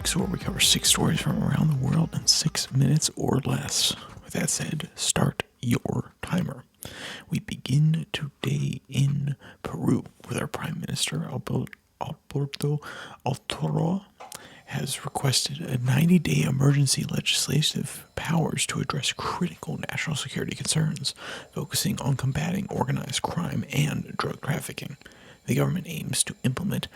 Topics, where we cover 6 stories from around the world in 6 minutes or less. With that said, start your timer. We begin today in Peru with our Prime Minister Alberto Altoro has requested a 90-day emergency legislative powers to address critical national security concerns, focusing on combating organized crime and drug trafficking. The government aims to implement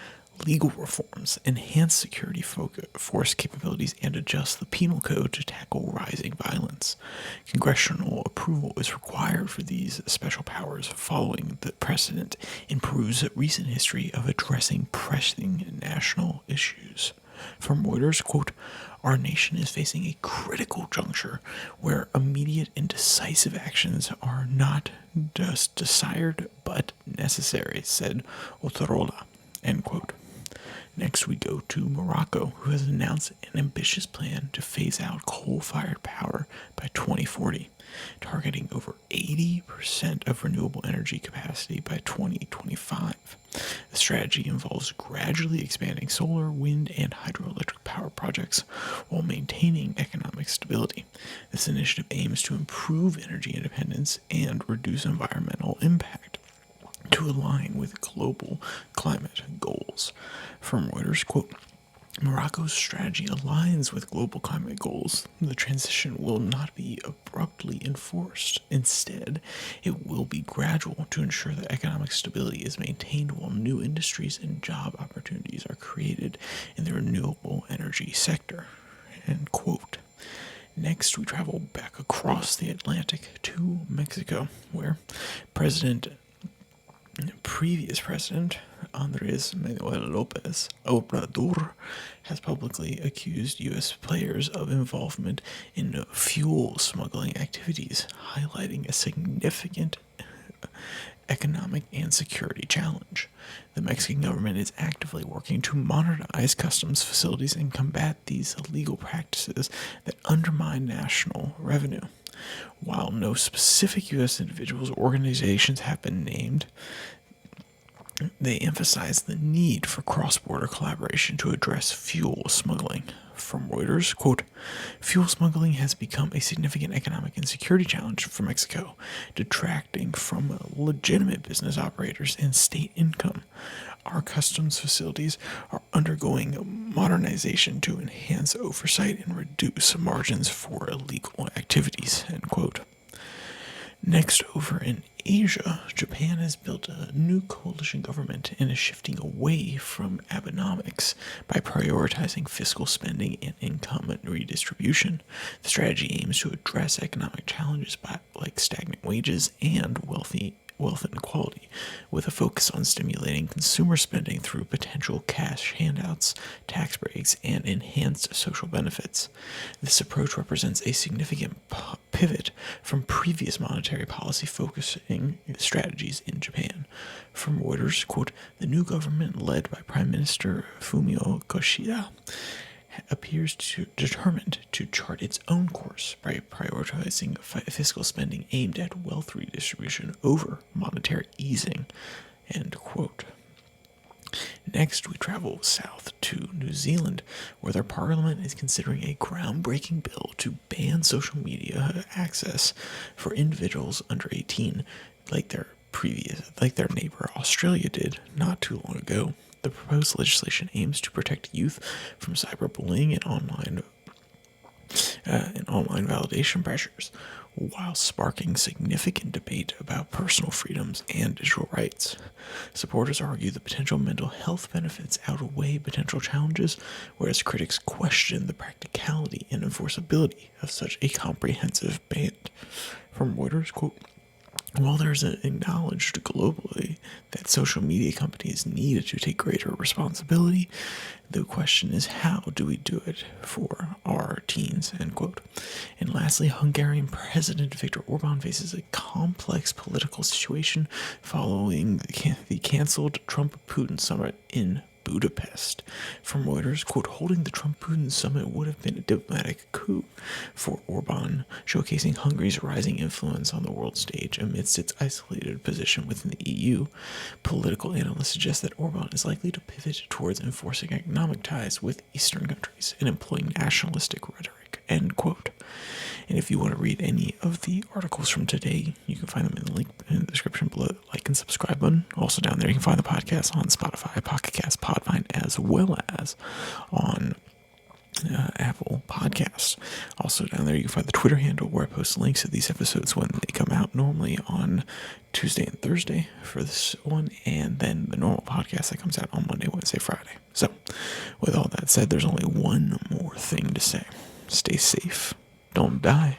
legal reforms, enhance security force capabilities, and adjust the penal code to tackle rising violence. Congressional approval is required for these special powers following the precedent in Peru's recent history of addressing pressing national issues. From Reuters, quote, "Our nation is facing a critical juncture where immediate and decisive actions are not just desired but necessary," said Otorola, end quote. Next, we go to Morocco, who has announced an ambitious plan to phase out coal-fired power by 2040, targeting over 80% of renewable energy capacity by 2025. The strategy involves gradually expanding solar, wind, and hydroelectric power projects while maintaining economic stability. This initiative aims to improve energy independence and reduce environmental impact to align with global climate goals. From Reuters, quote, "Morocco's strategy aligns with global climate goals. The transition will not be abruptly enforced. Instead, it will be gradual to ensure that economic stability is maintained while new industries and job opportunities are created in the renewable energy sector," end quote. Next, we travel back across the Atlantic to Mexico, where previous president Andrés Manuel López Obrador has publicly accused U.S. players of involvement in fuel smuggling activities, highlighting a significant economic and security challenge. The Mexican government is actively working to modernize customs facilities and combat these illegal practices that undermine national revenue. While no specific U.S. individuals or organizations have been named, they emphasize the need for cross-border collaboration to address fuel smuggling. From Reuters, quote, "Fuel smuggling has become a significant economic and security challenge for Mexico, detracting from legitimate business operators and state income. Our customs facilities are undergoing modernization to enhance oversight and reduce margins for illegal activities," end quote. Next, over in Asia, Japan has built a new coalition government and is shifting away from Abenomics by prioritizing fiscal spending and income redistribution. The strategy aims to address economic challenges like stagnant wages and wealth inequality, with a focus on stimulating consumer spending through potential cash handouts, tax breaks, and enhanced social benefits. This approach represents a significant pivot from previous monetary policy focusing strategies in Japan. From Reuters, quote, "The new government led by Prime Minister Fumio Kishida appears determined to chart its own course by prioritizing fiscal spending aimed at wealth redistribution over monetary easing," end quote. Next, we travel south to New Zealand, where their parliament is considering a groundbreaking bill to ban social media access for individuals under 18, like their neighbor Australia did not too long ago. The proposed legislation aims to protect youth from cyberbullying and online validation pressures, while sparking significant debate about personal freedoms and digital rights. Supporters argue the potential mental health benefits outweigh potential challenges, whereas critics question the practicality and enforceability of such a comprehensive ban. From Reuters, quote, "While there's acknowledged globally that social media companies need to take greater responsibility, the question is, how do we do it for our teens," end quote. And lastly, Hungarian President Viktor Orban faces a complex political situation following the canceled Trump-Putin summit in Budapest. From Reuters, quote, holding the Trump-Putin summit would have been a diplomatic coup for Orban, showcasing Hungary's rising influence on the world stage amidst its isolated position within the EU. Political analysts suggest that Orban is likely to pivot towards enforcing economic ties with Eastern countries and employing nationalistic rhetoric, end quote. And if you want to read any of the articles from today, you can find them in the link in the description below. Like and subscribe button. Also down there, you can find the podcast on Spotify, Pocket Cast, Podvine, as well as on Apple Podcasts. Also down there, you can find the Twitter handle where I post links to these episodes when they come out, normally on Tuesday and Thursday for this one, and then the normal podcast that comes out on Monday, Wednesday, Friday. So, with all that said, there's only one more thing to say. Stay safe. Don't die.